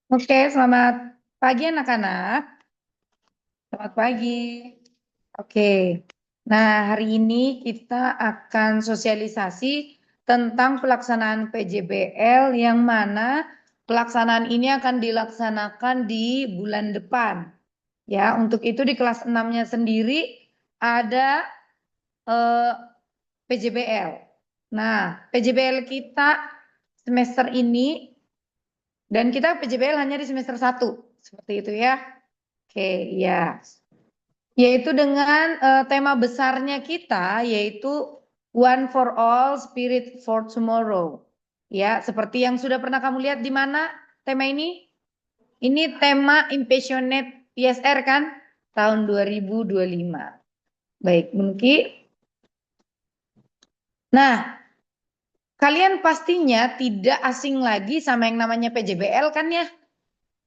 Oke, selamat pagi anak-anak. Selamat pagi. Oke. Nah, hari ini kita akan sosialisasi tentang pelaksanaan PJBL yang mana pelaksanaan ini akan dilaksanakan di bulan depan. Ya, untuk itu di kelas 6-nya sendiri ada eh, PJBL. Nah, PJBL kita semester ini dan kita PJBL hanya di semester 1. Seperti itu ya. Oke, ya. Yaitu dengan tema besarnya kita yaitu One for All, Spirit for Tomorrow. Ya, seperti yang sudah pernah kamu lihat di mana tema ini? Ini tema Impassionate PSR kan? Tahun 2025. Baik, Munki. Nah, kalian pastinya tidak asing lagi sama yang namanya PJBL kan ya?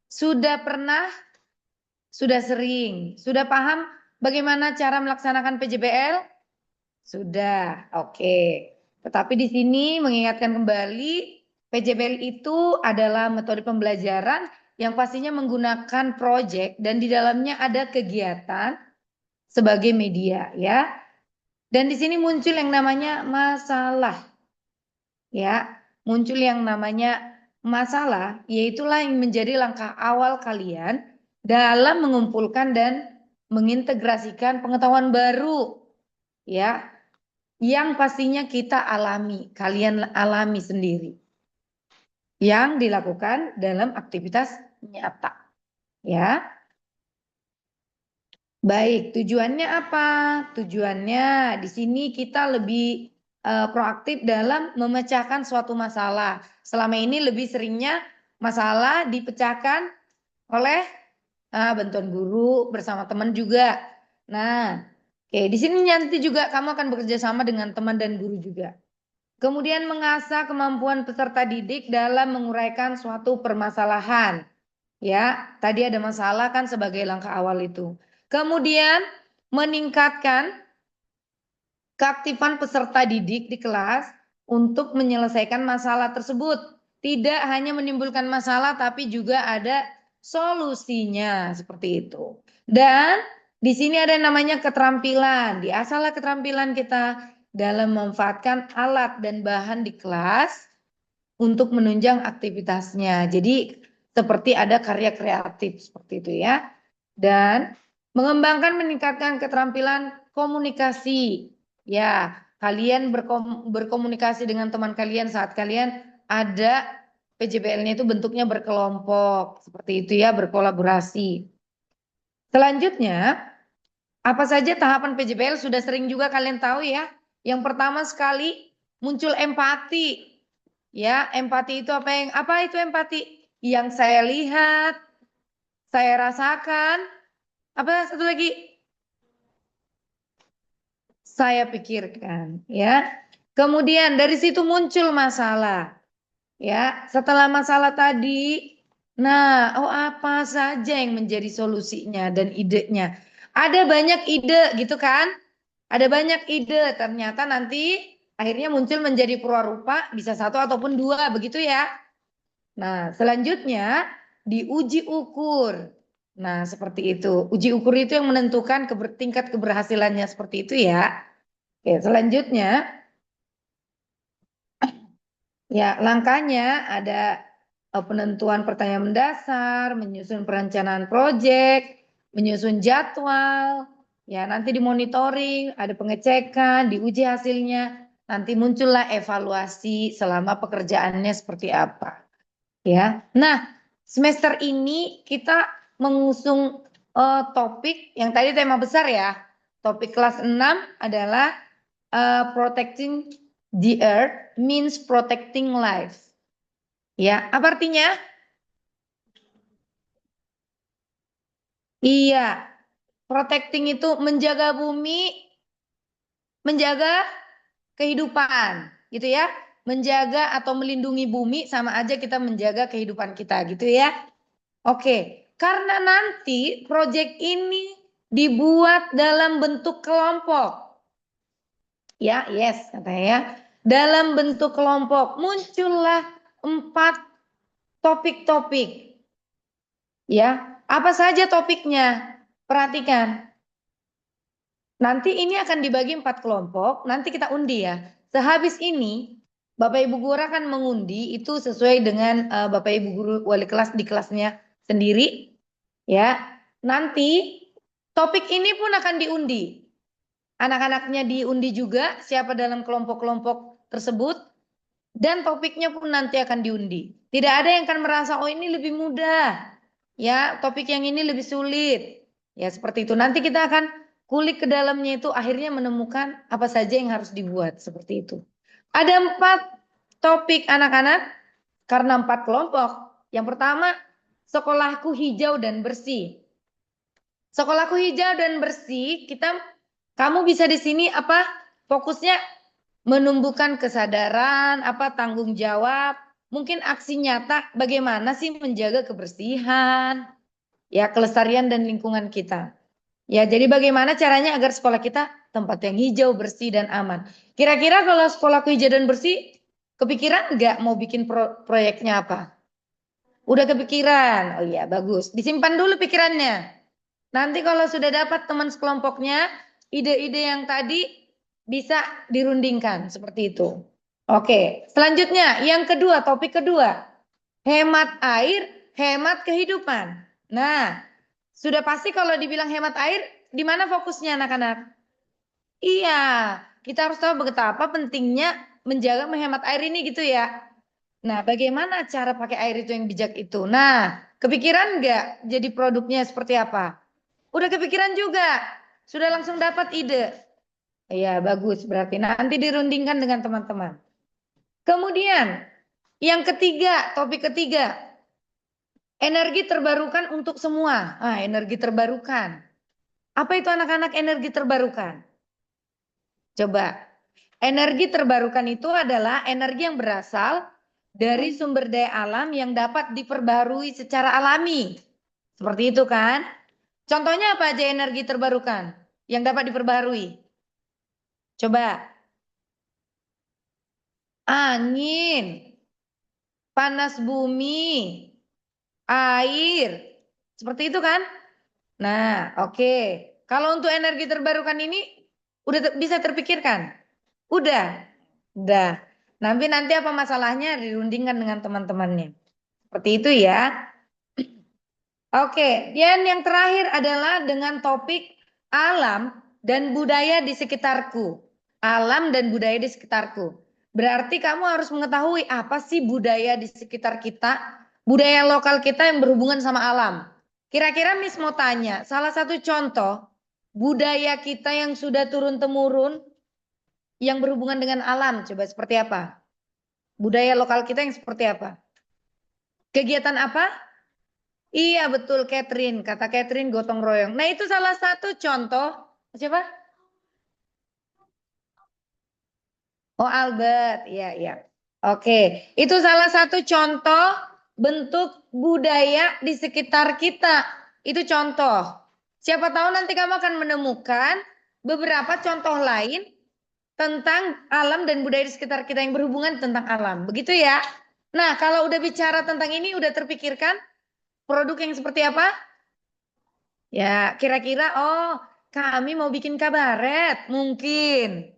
Sudah pernah, sudah sering, sudah paham bagaimana cara melaksanakan PJBL? Sudah, oke. Tetapi di sini mengingatkan kembali, PJBL itu adalah metode pembelajaran yang pastinya menggunakan proyek dan di dalamnya ada kegiatan sebagai media, ya. Dan di sini muncul yang namanya masalah, ya. Muncul yang namanya masalah, yaitulah yang menjadi langkah awal kalian dalam mengumpulkan dan mengintegrasikan pengetahuan baru, ya, yang pastinya kita alami, kalian alami sendiri, yang dilakukan dalam aktivitas nyata, ya. Baik, tujuannya apa? Tujuannya di sini kita lebih proaktif dalam memecahkan suatu masalah. Selama ini lebih seringnya masalah dipecahkan oleh bantuan guru bersama teman juga. Nah, oke, di sini nanti juga kamu akan bekerja sama dengan teman dan guru juga. Kemudian mengasah kemampuan peserta didik dalam menguraikan suatu permasalahan. Ya, tadi ada masalah kan sebagai langkah awal itu. Kemudian meningkatkan keaktifan peserta didik di kelas untuk menyelesaikan masalah tersebut. Tidak hanya menimbulkan masalah tapi juga ada solusinya seperti itu. Dan di sini ada yang namanya keterampilan. Diasahlah keterampilan kita dalam memanfaatkan alat dan bahan di kelas untuk menunjang aktivitasnya. Jadi seperti ada karya kreatif seperti itu ya. Dan mengembangkan meningkatkan keterampilan komunikasi. Ya, kalian berkomunikasi dengan teman kalian saat kalian ada PJBL-nya itu bentuknya berkelompok. Seperti itu ya, berkolaborasi. Selanjutnya, apa saja tahapan PJBL sudah sering juga kalian tahu ya. Yang pertama sekali muncul empati. Ya, empati itu apa itu empati? Yang saya lihat, saya rasakan, apa satu lagi? Saya pikirkan, ya. Kemudian dari situ muncul masalah, ya. Setelah masalah tadi, nah, oh apa saja yang menjadi solusinya dan idenya? Ada banyak ide gitu kan? Ada banyak ide, ternyata nanti akhirnya muncul menjadi purwarupa, bisa satu ataupun dua, begitu ya. Nah, selanjutnya diuji ukur. Nah, seperti itu. Uji ukur itu yang menentukan tingkat keberhasilannya seperti itu ya. Oke, selanjutnya ya langkahnya ada penentuan pertanyaan mendasar, menyusun perencanaan proyek, menyusun jadwal, ya nanti dimonitoring, ada pengecekan, diuji hasilnya, nanti muncullah evaluasi selama pekerjaannya seperti apa. Ya. Nah, semester ini kita mengusung topik yang tadi tema besar ya. Topik kelas 6 adalah protecting the earth means protecting life. Ya, apa artinya? Iya, protecting itu menjaga bumi, menjaga kehidupan, gitu ya. Menjaga atau melindungi bumi sama aja kita menjaga kehidupan kita, gitu ya. Oke, karena nanti proyek ini dibuat dalam bentuk kelompok. Ya, yes, katanya ya. Dalam bentuk kelompok muncullah 4 topik-topik. Ya, apa saja topiknya? Perhatikan. Nanti ini akan dibagi 4 kelompok, nanti kita undi ya. Sehabis ini, Bapak Ibu guru akan mengundi itu sesuai dengan Bapak Ibu guru wali kelas di kelasnya sendiri. Ya, nanti topik ini pun akan diundi. Anak-anaknya diundi juga siapa dalam kelompok-kelompok tersebut. Dan topiknya pun nanti akan diundi. Tidak ada yang akan merasa, oh ini lebih mudah. Ya, topik yang ini lebih sulit. Ya, seperti itu. Nanti kita akan kulik ke dalamnya itu akhirnya menemukan apa saja yang harus dibuat. Seperti itu. Ada 4 topik anak-anak karena 4 kelompok. Yang pertama, sekolahku hijau dan bersih. Sekolahku hijau dan bersih, kamu bisa di sini apa? Fokusnya menumbuhkan kesadaran, apa tanggung jawab, mungkin aksi nyata bagaimana sih menjaga kebersihan, ya kelestarian dan lingkungan kita. Ya, jadi bagaimana caranya agar sekolah kita tempat yang hijau, bersih dan aman. Kira-kira kalau sekolahku hijau dan bersih, kepikiran nggak mau bikin proyeknya apa? Udah kepikiran? Oh iya, bagus. Disimpan dulu pikirannya. Nanti kalau sudah dapat teman sekelompoknya, ide-ide yang tadi bisa dirundingkan seperti itu. Oke, selanjutnya yang kedua, topik kedua. Hemat air, hemat kehidupan. Nah, sudah pasti kalau dibilang hemat air, di mana fokusnya anak-anak? Iya, kita harus tahu betapa pentingnya menjaga menghemat air ini gitu ya. Nah, bagaimana cara pakai air itu yang bijak itu? Nah, kepikiran nggak jadi produknya seperti apa? Udah kepikiran juga. Sudah langsung dapat ide. Iya, bagus. Berarti nanti dirundingkan dengan teman-teman. Kemudian, yang ketiga, topik ketiga. Energi terbarukan untuk semua. Ah, energi terbarukan. Apa itu anak-anak energi terbarukan? Coba. Energi terbarukan itu adalah energi yang berasal dari sumber daya alam yang dapat diperbarui secara alami. Seperti itu kan? Contohnya apa aja energi terbarukan yang dapat diperbarui? Coba. Angin, panas bumi, air. Seperti itu kan? Nah, oke. Kalau untuk energi terbarukan ini udah bisa terpikirkan? Udah. Udah. Nanti apa masalahnya dirundingkan dengan teman-temannya. Seperti itu ya. Oke, dan yang terakhir adalah dengan topik alam dan budaya di sekitarku. Alam dan budaya di sekitarku. Berarti kamu harus mengetahui apa sih budaya di sekitar kita, budaya lokal kita yang berhubungan sama alam. Kira-kira Miss mau tanya, salah satu contoh budaya kita yang sudah turun-temurun yang berhubungan dengan alam, coba seperti apa? Budaya lokal kita yang seperti apa? Kegiatan apa? Iya betul Catherine, kata Catherine gotong royong. Nah itu salah satu contoh, siapa? Oh Albert, iya iya. Oke, itu salah satu contoh bentuk budaya di sekitar kita. Itu contoh. Siapa tahu nanti kamu akan menemukan beberapa contoh lain tentang alam dan budaya di sekitar kita yang berhubungan tentang alam. Begitu ya. Nah, kalau udah bicara tentang ini udah terpikirkan produk yang seperti apa? Ya, kira-kira oh, kami mau bikin kabaret, mungkin.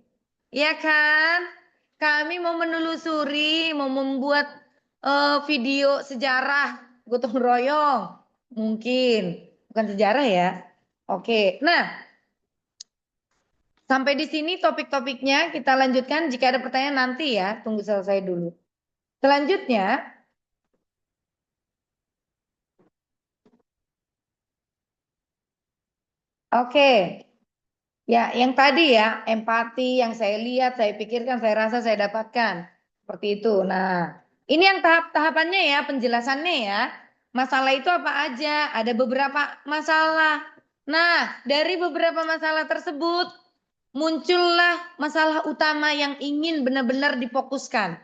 Ya kan? Kami mau menelusuri, mau membuat video sejarah gotong royong, mungkin. Bukan sejarah ya. Oke. Nah, sampai di sini topik-topiknya kita lanjutkan. Jika ada pertanyaan nanti ya, tunggu selesai dulu. Selanjutnya, oke. Ya, yang tadi ya, empati yang saya lihat, saya pikirkan, saya rasa, saya dapatkan. Seperti itu. Nah, ini yang tahap-tahapannya ya, penjelasannya ya. Masalah itu apa aja? Ada beberapa masalah. Nah, dari beberapa masalah tersebut, muncullah masalah utama yang ingin benar-benar difokuskan.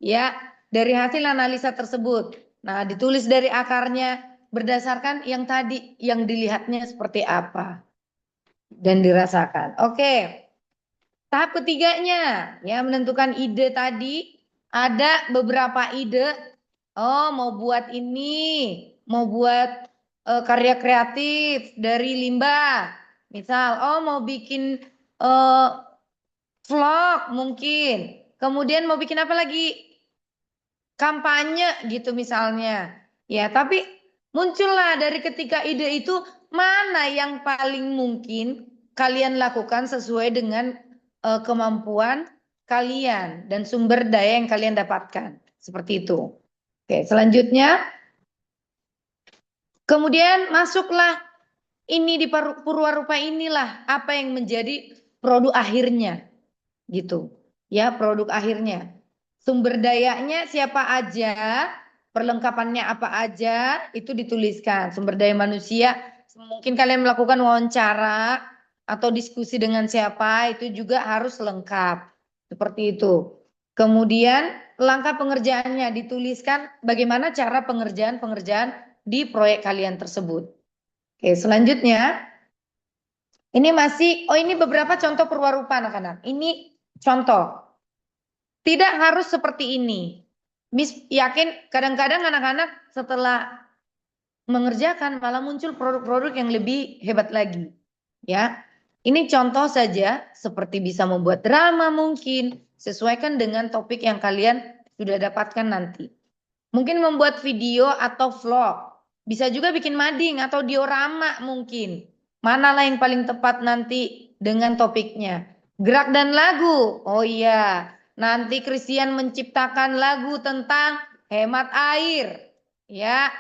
Ya, dari hasil analisa tersebut. Nah, ditulis dari akarnya berdasarkan yang tadi, yang dilihatnya seperti apa dan dirasakan. Oke, tahap ketiganya ya menentukan ide tadi. Ada beberapa ide. Oh, mau buat ini, mau buat karya kreatif dari limbah. Misal, oh mau bikin eh, vlog mungkin. Kemudian mau bikin apa lagi? Kampanye gitu misalnya. Ya, tapi muncullah dari ketika ide itu mana yang paling mungkin kalian lakukan sesuai dengan kemampuan kalian dan sumber daya yang kalian dapatkan. Seperti itu. Oke, selanjutnya kemudian masuklah ini di Purwarupa inilah apa yang menjadi produk akhirnya gitu. Ya, produk akhirnya. Sumber dayanya siapa aja, perlengkapannya apa aja, itu dituliskan. Sumber daya manusia, mungkin kalian melakukan wawancara atau diskusi dengan siapa, itu juga harus lengkap. Seperti itu. Kemudian langkah pengerjaannya dituliskan bagaimana cara pengerjaan-pengerjaan di proyek kalian tersebut. Oke, selanjutnya ini masih, oh ini beberapa contoh perwarupa anak-anak. Ini contoh. Tidak harus seperti ini. Miss yakin kadang-kadang anak-anak setelah mengerjakan malah muncul produk-produk yang lebih hebat lagi. Ya. Ini contoh saja seperti bisa membuat drama mungkin. Sesuaikan dengan topik yang kalian sudah dapatkan nanti. Mungkin membuat video atau vlog. Bisa juga bikin mading atau diorama mungkin. Manalah yang paling tepat nanti dengan topiknya. Gerak dan lagu. Oh iya, nanti Christian menciptakan lagu tentang hemat air. Ya,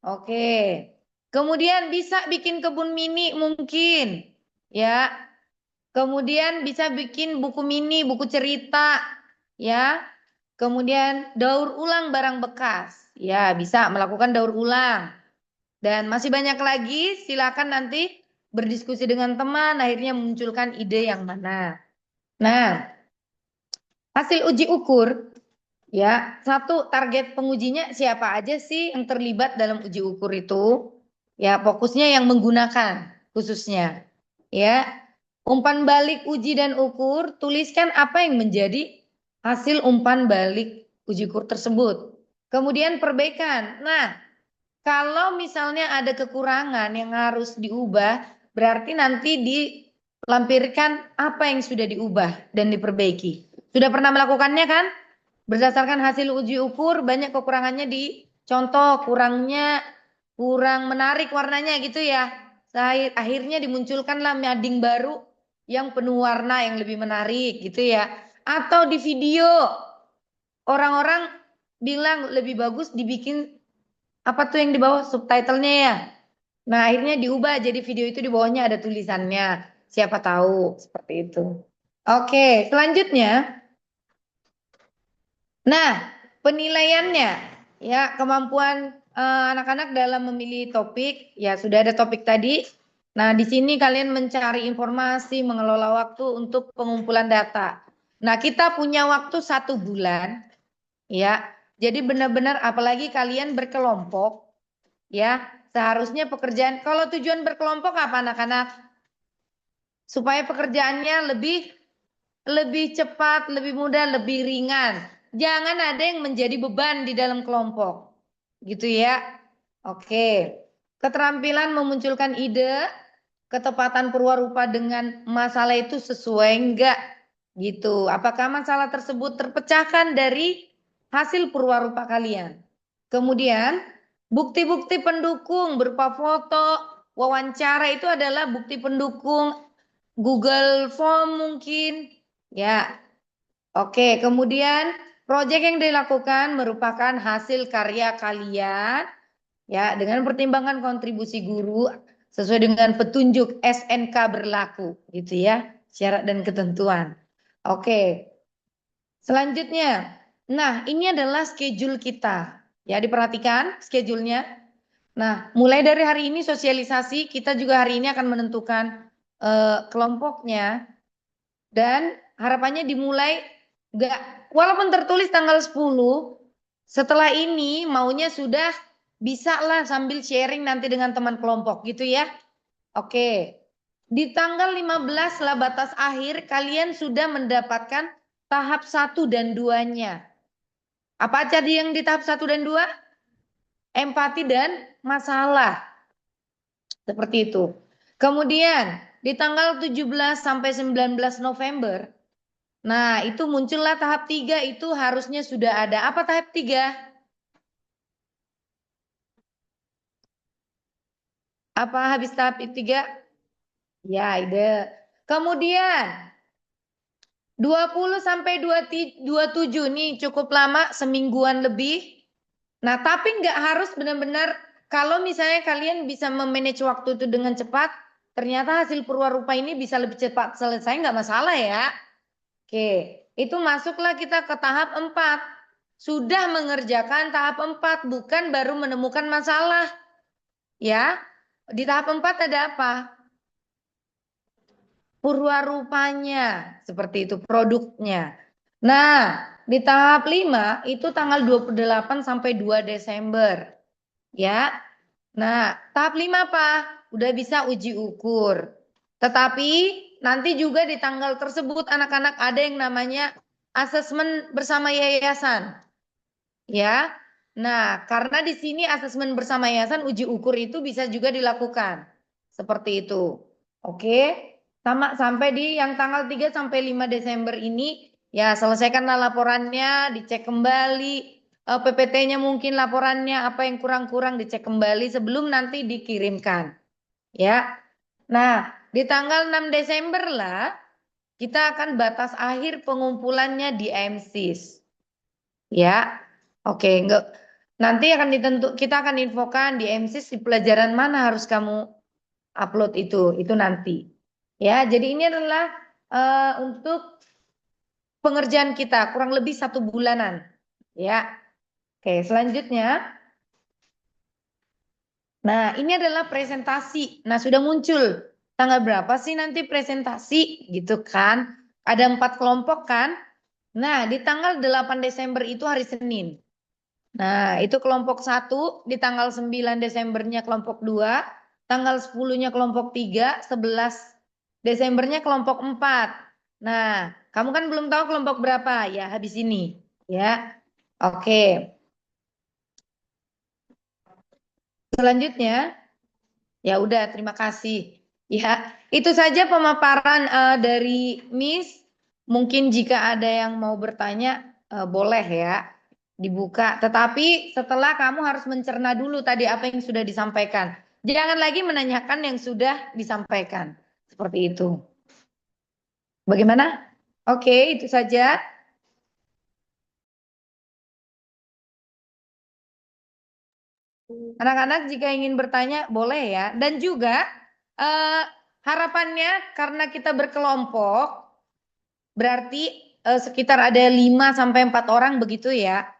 oke. Kemudian bisa bikin kebun mini mungkin. Ya, kemudian bisa bikin buku mini, buku cerita. Ya, kemudian daur ulang barang bekas. Ya, bisa melakukan daur ulang. Dan masih banyak lagi, silakan nanti berdiskusi dengan teman, akhirnya munculkan ide yang mana. Nah, hasil uji ukur, ya, satu target pengujinya siapa aja sih yang terlibat dalam uji ukur itu? Ya, fokusnya yang menggunakan khususnya. Ya, umpan balik uji dan ukur, tuliskan apa yang menjadi hasil umpan balik uji ukur tersebut. Kemudian perbaikan. Nah, kalau misalnya ada kekurangan yang harus diubah, berarti nanti dilampirkan apa yang sudah diubah dan diperbaiki. Sudah pernah melakukannya kan? Berdasarkan hasil uji ukur, banyak kekurangannya di contoh kurangnya kurang menarik warnanya gitu ya. Akhirnya dimunculkanlah mading baru yang penuh warna yang lebih menarik gitu ya. Atau di video orang-orang bilang lebih bagus dibikin apa tuh yang di bawah subtitlenya ya. Nah, akhirnya diubah jadi video itu di bawahnya ada tulisannya. Siapa tahu seperti itu. Oke, selanjutnya. Nah, penilaiannya ya kemampuan anak-anak dalam memilih topik ya sudah ada topik tadi. Nah, di sini kalian mencari informasi, mengelola waktu untuk pengumpulan data. Nah, kita punya waktu 1 bulan ya. Jadi benar-benar apalagi kalian berkelompok ya. Seharusnya pekerjaan kalau tujuan berkelompok apa anak-anak? Supaya pekerjaannya lebih cepat, lebih mudah, lebih ringan. Jangan ada yang menjadi beban di dalam kelompok. Gitu ya. Oke. Keterampilan memunculkan ide, ketepatan purwarupa dengan masalah itu sesuai enggak? Gitu. Apakah masalah tersebut terpecahkan dari hasil purwarupa kalian? Kemudian, bukti-bukti pendukung berupa foto, wawancara itu adalah bukti pendukung Google Form mungkin. Ya, oke. Kemudian proyek yang dilakukan merupakan hasil karya kalian ya dengan pertimbangan kontribusi guru sesuai dengan petunjuk SNK berlaku gitu ya, syarat dan ketentuan. Oke. Selanjutnya. Nah, ini adalah schedule kita. Ya, diperhatikan schedule-nya. Nah, mulai dari hari ini sosialisasi, kita juga hari ini akan menentukan kelompoknya dan harapannya dimulai enggak walaupun tertulis tanggal 10 setelah ini maunya sudah bisa lah sambil sharing nanti dengan teman kelompok gitu ya. Oke. Di tanggal 15 lah batas akhir kalian sudah mendapatkan tahap 1 dan 2-nya. Apa aja yang di tahap 1 dan 2? Empati dan masalah. Seperti itu. Kemudian di tanggal 17 sampai 19 November, nah itu muncullah tahap 3 itu harusnya sudah ada. Apa tahap 3? Apa habis tahap 3? Ya, ide. Kemudian 20 sampai 27 nih cukup lama, semingguan lebih. Nah, tapi nggak harus benar-benar kalau misalnya kalian bisa memanage waktu itu dengan cepat, ternyata hasil perwarupa ini bisa lebih cepat selesai, nggak masalah ya. Oke, itu masuklah kita ke tahap 4. Sudah mengerjakan tahap 4, bukan baru menemukan masalah. Ya, di tahap 4 ada apa? Purwarupanya, seperti itu produknya. Nah, di tahap 5 itu tanggal 28 sampai 2 Desember. Ya. Nah, tahap 5 apa? Udah bisa uji ukur. Tetapi nanti juga di tanggal tersebut anak-anak ada yang namanya asesmen bersama yayasan. Ya. Nah, karena di sini asesmen bersama yayasan uji ukur itu bisa juga dilakukan. Seperti itu. Oke. Sama sampai di yang tanggal 3 sampai 5 Desember ini ya selesaikanlah laporannya, dicek kembali PPT-nya mungkin laporannya apa yang kurang-kurang dicek kembali sebelum nanti dikirimkan. Ya. Nah, di tanggal 6 Desember lah kita akan batas akhir pengumpulannya di MSIS. Ya. Oke, enggak. Nanti akan kita akan infokan di MSIS di pelajaran mana harus kamu upload itu nanti. Ya, jadi ini adalah untuk pengerjaan kita kurang lebih 1 bulanan. Ya, oke. Selanjutnya, nah ini adalah presentasi. Nah sudah muncul tanggal berapa sih nanti presentasi, gitu kan? Ada 4 kelompok kan? Nah di tanggal 8 Desember itu hari Senin. Nah, itu kelompok 1 di tanggal 9 Desembernya kelompok 2, tanggal 10-nya kelompok 3, 11 Desembernya kelompok 4. Nah, kamu kan belum tahu kelompok berapa ya habis ini, ya. Oke. Selanjutnya, ya udah terima kasih. Ya, itu saja pemaparan dari Miss. Mungkin jika ada yang mau bertanya boleh ya dibuka. Tetapi setelah kamu harus mencerna dulu tadi apa yang sudah disampaikan. Jangan lagi menanyakan yang sudah disampaikan. Seperti itu. Bagaimana? Oke, itu saja. Anak-anak jika ingin bertanya boleh ya. Dan juga eh, harapannya karena kita berkelompok berarti sekitar ada 5 sampai 4 orang begitu ya.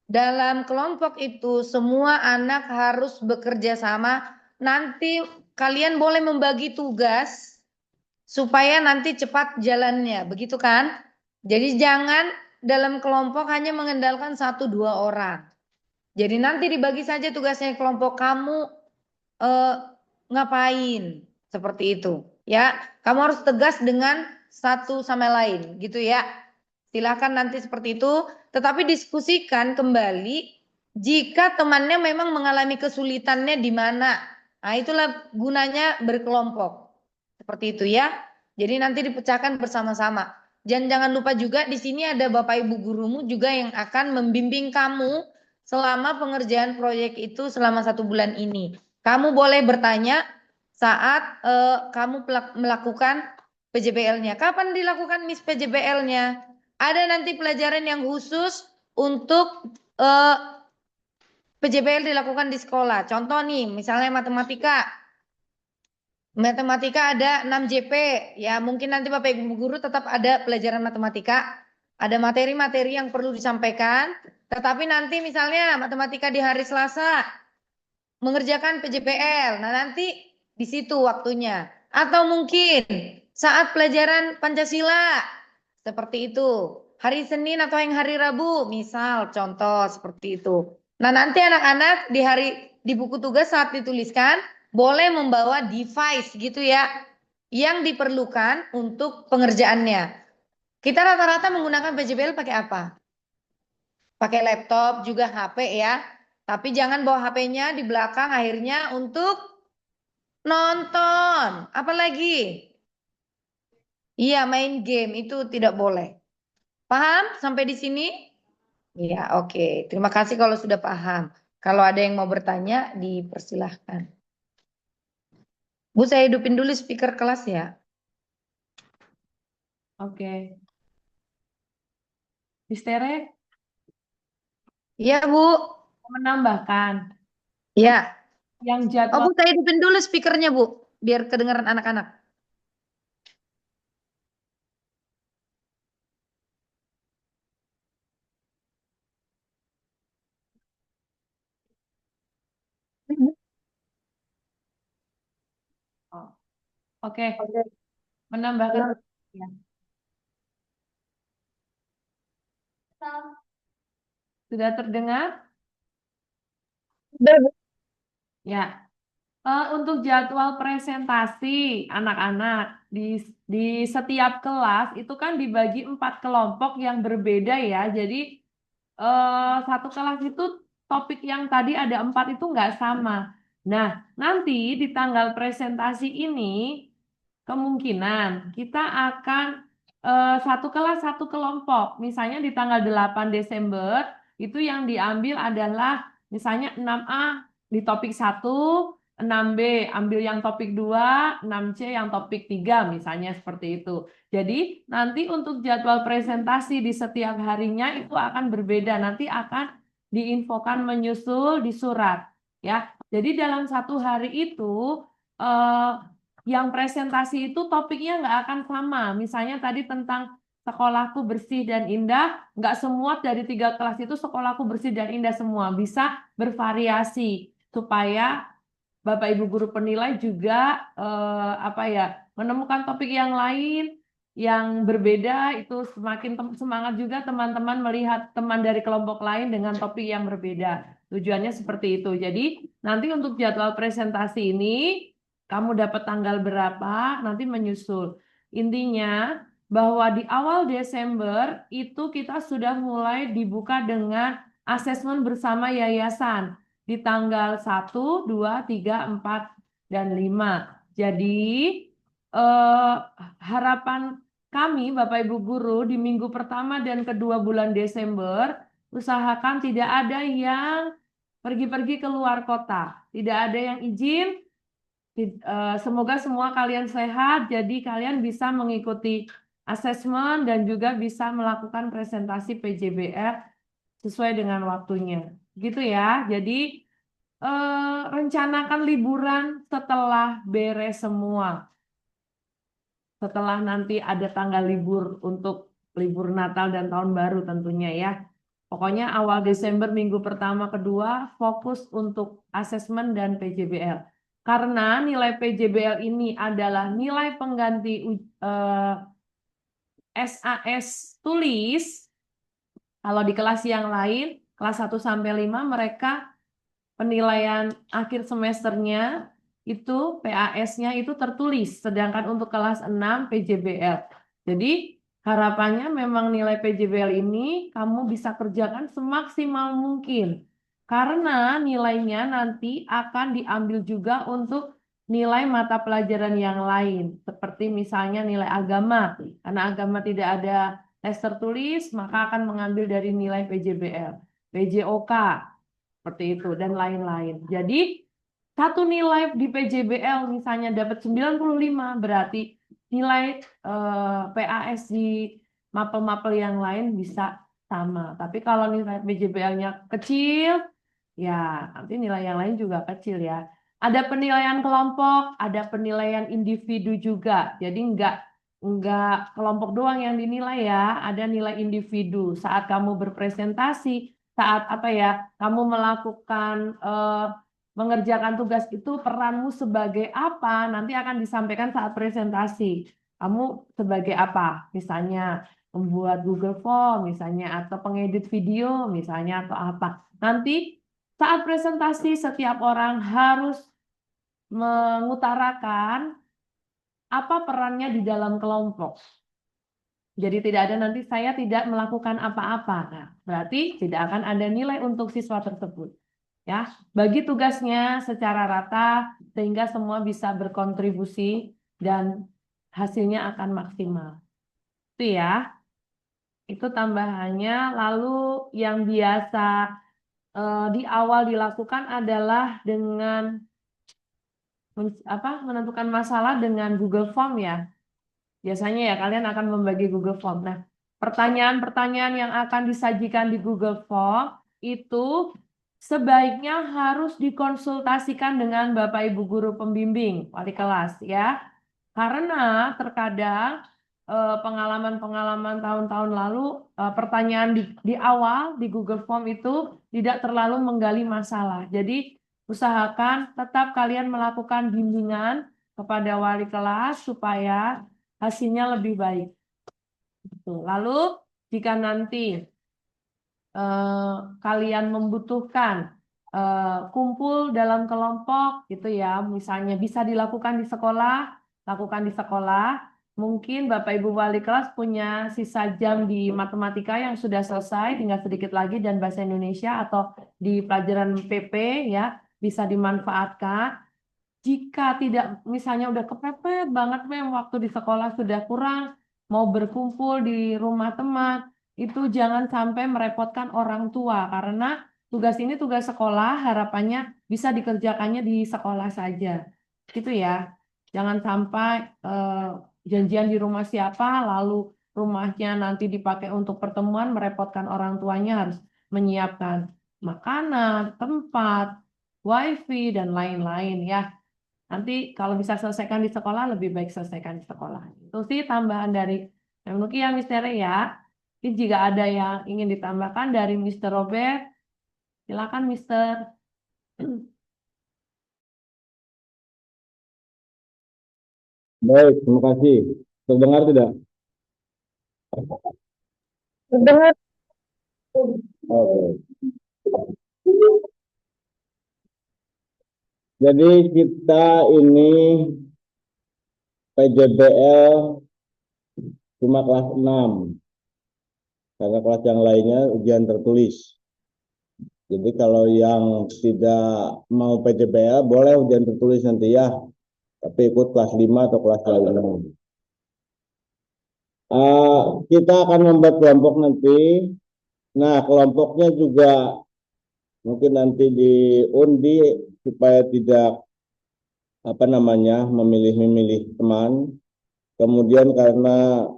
Dalam kelompok itu semua anak harus bekerja sama. Nanti kalian boleh membagi tugas supaya nanti cepat jalannya, begitu kan? Jadi jangan dalam kelompok hanya mengandalkan 1 2 orang. Jadi nanti dibagi saja tugasnya kelompok kamu eh, ngapain seperti itu. Ya, kamu harus tegas dengan satu sama lain, gitu ya. Silakan nanti seperti itu, tetapi diskusikan kembali jika temannya memang mengalami kesulitannya di mana. Nah, itulah gunanya berkelompok. Seperti itu ya. Jadi nanti dipecahkan bersama-sama. Dan jangan lupa juga di sini ada Bapak Ibu gurumu juga yang akan membimbing kamu selama pengerjaan proyek itu selama 1 bulan ini. Kamu boleh bertanya saat kamu melakukan PJBL-nya. Kapan dilakukan Miss PJBL-nya? Ada nanti pelajaran yang khusus untuk PJBL dilakukan di sekolah. Contoh nih, misalnya matematika. Matematika ada 6 JP. Ya, mungkin nanti Bapak Ibu guru tetap ada pelajaran matematika. Ada materi-materi yang perlu disampaikan. Tetapi nanti misalnya matematika di hari Selasa mengerjakan PJPL. Nah, nanti di situ waktunya. Atau mungkin saat pelajaran Pancasila. Seperti itu. Hari Senin atau yang hari Rabu, misal contoh seperti itu. Nah, nanti anak-anak di buku tugas saat dituliskan boleh membawa device gitu ya yang diperlukan untuk pengerjaannya. Kita rata-rata menggunakan PJBL pakai apa? Pakai laptop juga HP ya. Tapi jangan bawa HP-nya di belakang akhirnya untuk Nonton. Apa lagi? Iya, main game itu tidak boleh. Paham sampai di sini? Iya, oke. Terima kasih kalau sudah paham. Kalau ada yang mau bertanya, dipersilahkan. Bu, saya hidupin dulu speaker kelas ya. Oke. Mistere Iya, Bu. menambahkan Iya. yang Oh, jadwal Bu, saya hidupin dulu speakernya, Bu. Biar kedengaran anak-anak. oh, oke, Oke. menambahkan ya. Sudah terdengar? Udah, Bu. Ya. Untuk jadwal presentasi anak-anak di setiap kelas itu kan dibagi 4 kelompok yang berbeda ya. Jadi satu kelas itu topik yang tadi ada 4 itu nggak sama. Nah, nanti di tanggal presentasi ini kemungkinan kita akan satu kelas satu kelompok. Misalnya di tanggal 8 Desember itu yang diambil adalah misalnya 6A di topik 1, 6B ambil yang topik 2, 6C yang topik 3 misalnya seperti itu. Jadi nanti untuk jadwal presentasi di setiap harinya itu akan berbeda. Nanti akan diinfokan menyusul di surat ya. Jadi dalam satu hari itu eh, yang presentasi itu topiknya nggak akan sama. Misalnya tadi tentang sekolahku bersih dan indah, nggak semua dari 3 kelas itu sekolahku bersih dan indah semua. Bisa bervariasi supaya Bapak Ibu guru penilai juga apa ya menemukan topik yang lain yang berbeda itu semakin semangat juga teman-teman melihat teman dari kelompok lain dengan topik yang berbeda. Tujuannya seperti itu. Jadi nanti untuk jadwal presentasi ini kamu dapat tanggal berapa nanti menyusul. Intinya bahwa di awal Desember itu kita sudah mulai dibuka dengan asesmen bersama yayasan di tanggal 1, 2, 3, 4, dan 5. Jadi harapan kami Bapak Ibu Guru di minggu pertama dan kedua bulan Desember usahakan tidak ada yang pergi-pergi ke luar kota. Tidak ada yang izin. Semoga semua kalian sehat, jadi kalian bisa mengikuti asesmen dan juga bisa melakukan presentasi PJBR sesuai dengan waktunya. Gitu ya. Jadi rencanakan liburan setelah beres semua. Setelah nanti ada tanggal libur untuk libur Natal dan Tahun Baru tentunya ya. Pokoknya awal Desember minggu pertama kedua fokus untuk asesmen dan PJBL. Karena nilai PJBL ini adalah nilai pengganti SAS tulis. Kalau di kelas yang lain, kelas 1 sampai 5 mereka penilaian akhir semesternya itu PAS-nya itu tertulis, sedangkan untuk kelas 6 PJBL. Jadi harapannya memang nilai PJBL ini kamu bisa kerjakan semaksimal mungkin. Karena nilainya nanti akan diambil juga untuk nilai mata pelajaran yang lain, seperti misalnya nilai agama. Karena agama tidak ada tes tertulis, maka akan mengambil dari nilai PJBL, PJOK, seperti itu dan lain-lain. Jadi satu nilai di PJBL misalnya dapat 95 berarti nilai PAS di mapel-mapel yang lain bisa sama. Tapi kalau nilai PJBL-nya kecil, ya nanti nilai yang lain juga kecil ya. Ada penilaian kelompok, ada penilaian individu juga. Jadi enggak kelompok doang yang dinilai ya, ada nilai individu. Saat kamu berpresentasi, saat apa ya, kamu melakukan mengerjakan tugas itu peranmu sebagai apa nanti akan disampaikan saat presentasi. Kamu sebagai apa? Misalnya membuat Google Form misalnya atau pengedit video misalnya atau apa. Nanti saat presentasi setiap orang harus mengutarakan apa perannya di dalam kelompok. Jadi tidak ada nanti saya tidak melakukan apa-apa. Nah, berarti tidak akan ada nilai untuk siswa tersebut. Ya, bagi tugasnya secara rata sehingga semua bisa berkontribusi dan hasilnya akan maksimal. Itu ya, itu tambahannya. Lalu yang biasa di awal dilakukan adalah dengan menentukan masalah dengan Google Form ya. Biasanya ya kalian akan membagi Google Form. Nah, pertanyaan-pertanyaan yang akan disajikan di Google Form itu sebaiknya harus dikonsultasikan dengan Bapak Ibu guru pembimbing wali kelas ya. Karena terkadang pengalaman-pengalaman tahun-tahun lalu pertanyaan di awal di Google Form itu tidak terlalu menggali masalah. Jadi usahakan tetap kalian melakukan bimbingan kepada wali kelas supaya hasilnya lebih baik. Lalu jika nanti kalian membutuhkan kumpul dalam kelompok gitu ya, misalnya bisa dilakukan di sekolah, lakukan di sekolah. Mungkin Bapak Ibu wali kelas punya sisa jam di matematika yang sudah selesai, tinggal sedikit lagi, dan bahasa Indonesia atau di pelajaran PP ya, bisa dimanfaatkan. Jika tidak, misalnya udah kepepet banget, waktu di sekolah sudah kurang, mau berkumpul di rumah teman, itu jangan sampai merepotkan orang tua, karena tugas ini tugas sekolah, harapannya bisa dikerjakannya di sekolah saja. Gitu ya. Jangan sampai janjian di rumah siapa, lalu rumahnya nanti dipakai untuk pertemuan, merepotkan orang tuanya, harus menyiapkan makanan, tempat, wifi, dan lain-lain ya. Nanti kalau bisa selesaikan di sekolah, lebih baik selesaikan di sekolah. Itu sih tambahan dari Nuki ya, Mister ya. Ini jika ada yang ingin ditambahkan dari Mister Robert, silakan Mister. Baik, terima kasih. Terdengar tidak? Terdengar. Oke. Jadi kita ini PJBL cuma kelas 6. Karena kelas yang lainnya ujian tertulis. Jadi kalau yang tidak mau PJBL boleh ujian tertulis nanti ya. Tapi ikut kelas 5 atau kelas lainnya. Kita akan membuat kelompok nanti. Nah, kelompoknya juga mungkin nanti diundi supaya tidak memilih-memilih teman. Kemudian karena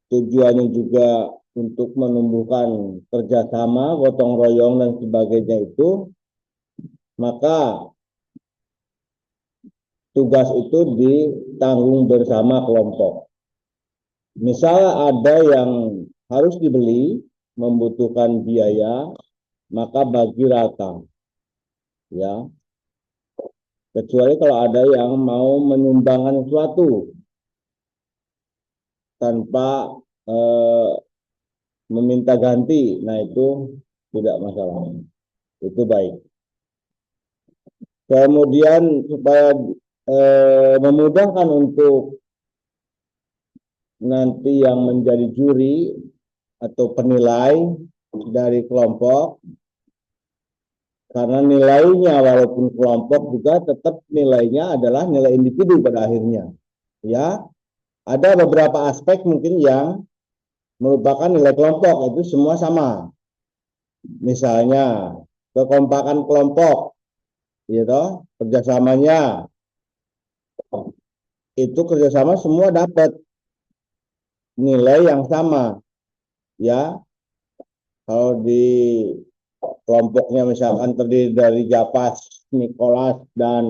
tujuannya juga untuk menumbuhkan kerjasama, gotong royong dan sebagainya itu, maka tugas itu ditanggung bersama kelompok. Misal ada yang harus dibeli, membutuhkan biaya, maka bagi rata. Ya. Kecuali kalau ada yang mau menyumbangkan sesuatu tanpa meminta ganti, nah itu tidak masalah. Itu baik. Kemudian supaya memudahkan untuk nanti yang menjadi juri atau penilai dari kelompok, karena nilainya walaupun kelompok juga tetap nilainya adalah nilai individu pada akhirnya. Ya, ada beberapa aspek mungkin yang merupakan nilai kelompok, itu semua sama. Misalnya kekompakan kelompok, gitu, kerjasamanya, itu kerjasama semua dapat nilai yang sama. Ya, kalau di kelompoknya misalkan terdiri dari Japas, Nicholas, dan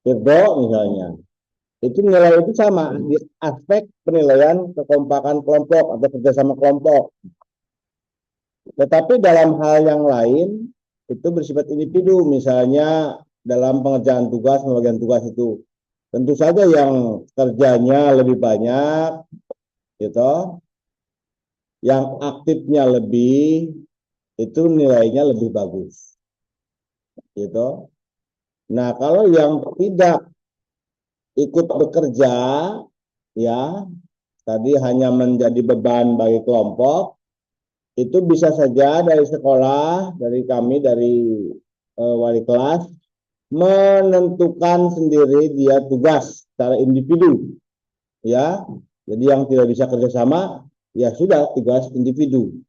Firdo misalnya, itu nilai itu sama di aspek penilaian kekompakan kelompok atau kerjasama kelompok. Tetapi dalam hal yang lain itu bersifat individu, misalnya dalam pengerjaan tugas, pembagian tugas itu tentu saja yang kerjanya lebih banyak, gitu, yang aktifnya lebih, itu nilainya lebih bagus, gitu. Nah, kalau yang tidak ikut bekerja, ya, tadi hanya menjadi beban bagi kelompok, itu bisa saja dari sekolah, dari kami, dari wali kelas, menentukan sendiri dia tugas secara individu, ya. Jadi yang tidak bisa kerjasama, ya sudah tugas individu.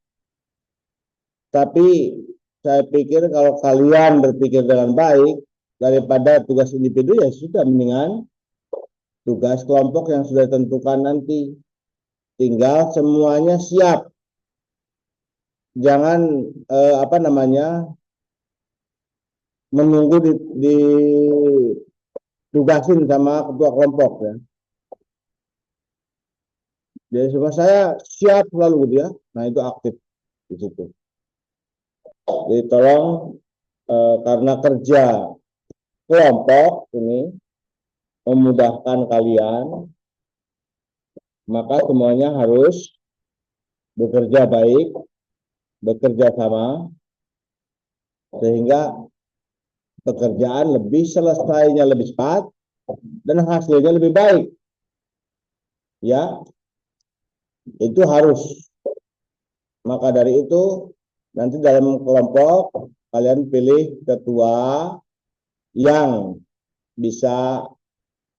Tapi saya pikir kalau kalian berpikir dengan baik, daripada tugas individu ya sudah, mendingan tugas kelompok yang sudah ditentukan nanti. Tinggal semuanya siap. Jangan apa namanya, menunggu ditugasin sama ketua kelompok ya. Jadi semua saya siap selalu gitu ya. Nah itu aktif di situ. Jadi tolong karena kerja kelompok ini memudahkan kalian, maka semuanya harus bekerja baik, bekerja sama, sehingga pekerjaan lebih selesainya lebih cepat dan hasilnya lebih baik. Ya, itu harus. Maka dari itu nanti dalam kelompok kalian pilih ketua yang bisa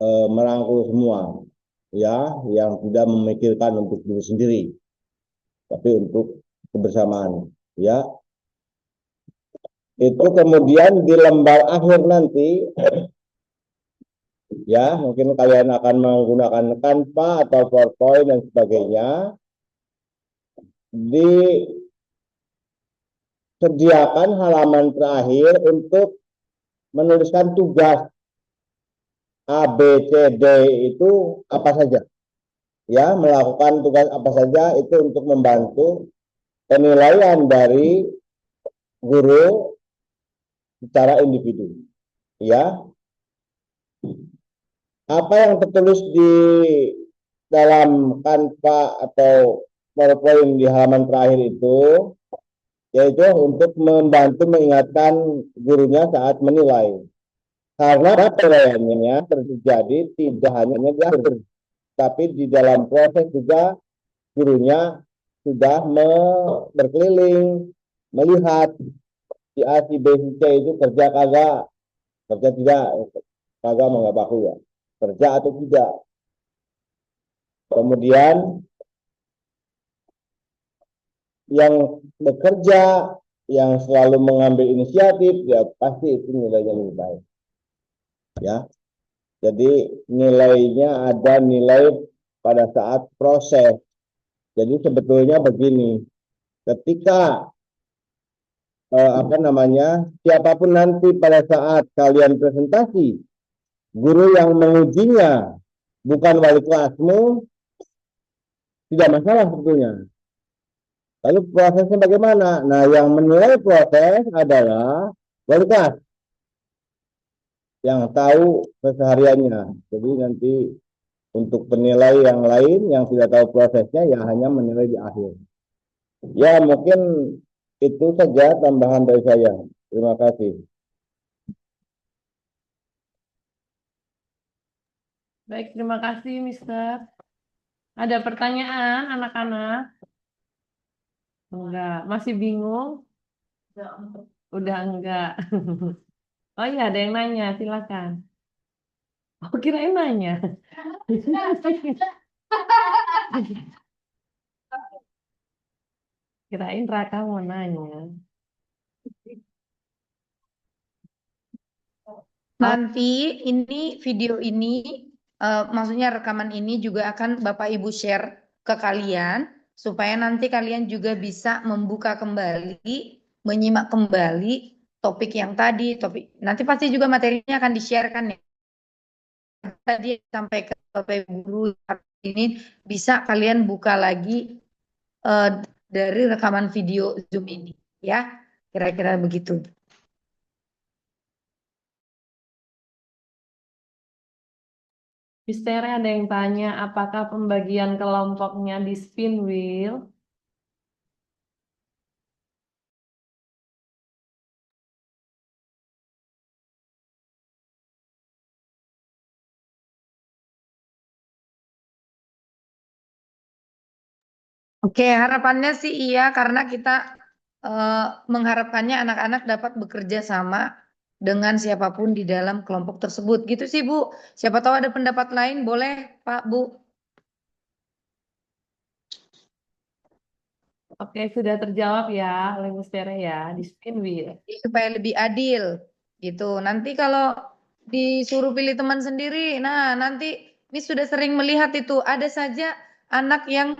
merangkul semua, ya, yang tidak memikirkan untuk diri sendiri, tapi untuk kebersamaan, ya. Itu kemudian di lembar akhir nanti, ya, mungkin kalian akan menggunakan Canva atau PowerPoint dan sebagainya. Disediakan halaman terakhir untuk menuliskan tugas A, B, C, D itu apa saja. Ya, melakukan tugas apa saja itu untuk membantu penilaian dari guru secara individu. Ya, apa yang tertulis di dalam Canva atau PowerPoint di halaman terakhir itu, yaitu untuk membantu mengingatkan gurunya saat menilai. Karena penilaiannya terjadi tidak hanya di akhir, tapi di dalam proses juga gurunya sudah berkeliling, melihat si A, si B, si C itu kerja kagak, kerja tidak, kagak mau nggak baku ya, kerja atau tidak. Kemudian yang bekerja, yang selalu mengambil inisiatif, ya pasti itu nilainya lebih baik. Ya, jadi nilainya ada nilai pada saat proses. Jadi sebetulnya begini, ketika apa namanya, siapapun nanti pada saat kalian presentasi, guru yang mengujinya bukan wali kelasmu, tidak masalah sebetulnya. Lalu prosesnya bagaimana? Nah, yang menilai proses adalah wali kelas yang tahu kesehariannya. Jadi nanti untuk penilai yang lain yang tidak tahu prosesnya ya hanya menilai di akhir. Ya, mungkin itu saja tambahan dari saya. Terima kasih. Baik, terima kasih, Mister. Ada pertanyaan, anak-anak? Enggak. Masih bingung? Udah enggak. Oh iya, ada yang nanya, silakan. Oh, kirain nanya. Kirain Raka mau nanya. Nanti ini video ini, maksudnya rekaman ini juga akan Bapak Ibu share ke kalian supaya nanti kalian juga bisa membuka kembali, menyimak kembali topik yang tadi, topik nanti pasti juga materinya akan di-share-kan ya. Tadi sampai ke Bapak Ibu guru ini bisa kalian buka lagi eh, dari rekaman video Zoom ini, ya. Kira-kira begitu. Mister, ada yang tanya, apakah pembagian kelompoknya di spin wheel? Oke, harapannya sih iya karena kita mengharapkannya anak-anak dapat bekerja sama dengan siapapun di dalam kelompok tersebut. Gitu sih, Bu. Siapa tahu ada pendapat lain, boleh, Pak, Bu. Oke, sudah terjawab ya oleh Mustera ya di spin wheel. Supaya lebih adil gitu. Nanti kalau disuruh pilih teman sendiri, nah nanti ini sudah sering melihat itu ada saja anak yang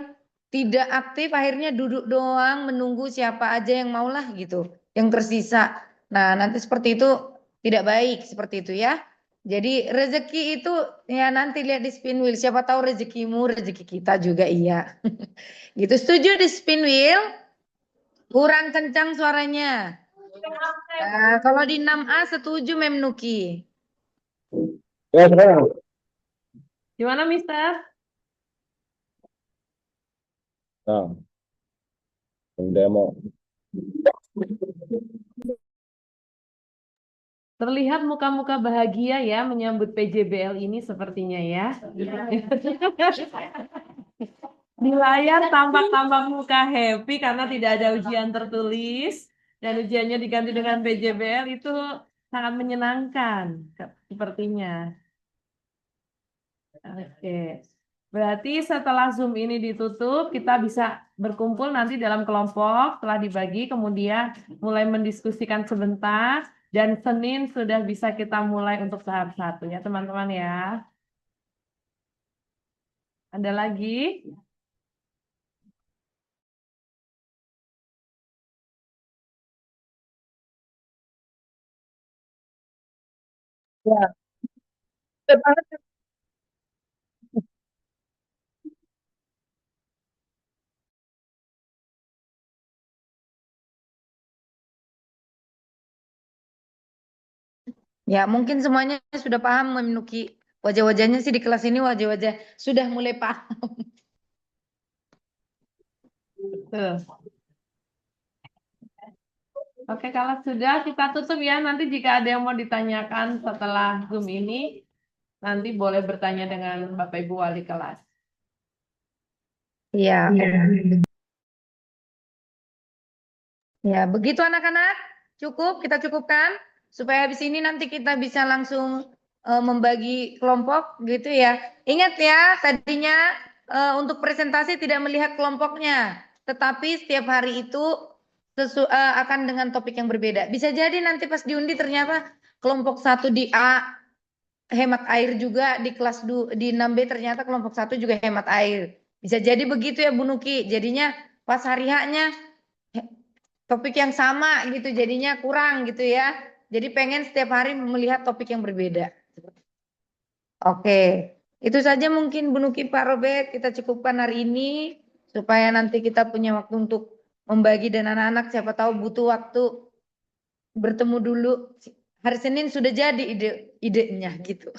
tidak aktif akhirnya duduk doang menunggu siapa aja yang maulah gitu, yang tersisa. Nah, nanti seperti itu tidak baik seperti itu ya. Jadi rezeki itu ya nanti lihat di spin wheel, siapa tahu rezekimu, rezeki kita juga iya. Gitu, setuju di spin wheel? Kurang kencang suaranya. Kalau di 6A setuju Mem Nuki. Ya, sekarang. Gimana, Mister? Nah, demo. Terlihat muka-muka bahagia ya menyambut PJBL ini sepertinya ya. Di layar tampak-tampak muka happy karena tidak ada ujian tertulis dan ujiannya diganti dengan PJBL itu sangat menyenangkan sepertinya. Oke. Berarti setelah Zoom ini ditutup, kita bisa berkumpul nanti dalam kelompok setelah dibagi, kemudian mulai mendiskusikan sebentar, dan Senin sudah bisa kita mulai untuk tahap 1 ya teman-teman ya. Ada lagi? Ya, ya mungkin semuanya sudah paham Mem Nuki. Wajah-wajahnya sih di kelas ini wajah-wajah sudah mulai paham. Tuh. Oke, kalau sudah kita tutup ya. Nanti jika ada yang mau ditanyakan setelah Zoom ini, nanti boleh bertanya dengan Bapak Ibu Wali kelas. Iya. Ya, begitu anak-anak. Cukup, kita cukupkan supaya habis ini nanti kita bisa langsung membagi kelompok gitu ya. Ingat ya, tadinya untuk presentasi tidak melihat kelompoknya, tetapi setiap hari itu akan dengan topik yang berbeda. Bisa jadi nanti pas diundi ternyata kelompok 1 di A hemat air juga, di kelas di 6B ternyata kelompok 1 juga hemat air. Bisa jadi begitu ya Bu Nuki. Jadinya pas hari haknya topik yang sama gitu jadinya kurang gitu ya. Jadi pengen setiap hari melihat topik yang berbeda. Oke, itu saja mungkin Bu Nuki Pak Robert kita cukupkan hari ini supaya nanti kita punya waktu untuk membagi dan anak-anak siapa tahu butuh waktu bertemu dulu. Hari Senin sudah jadi idenya gitu.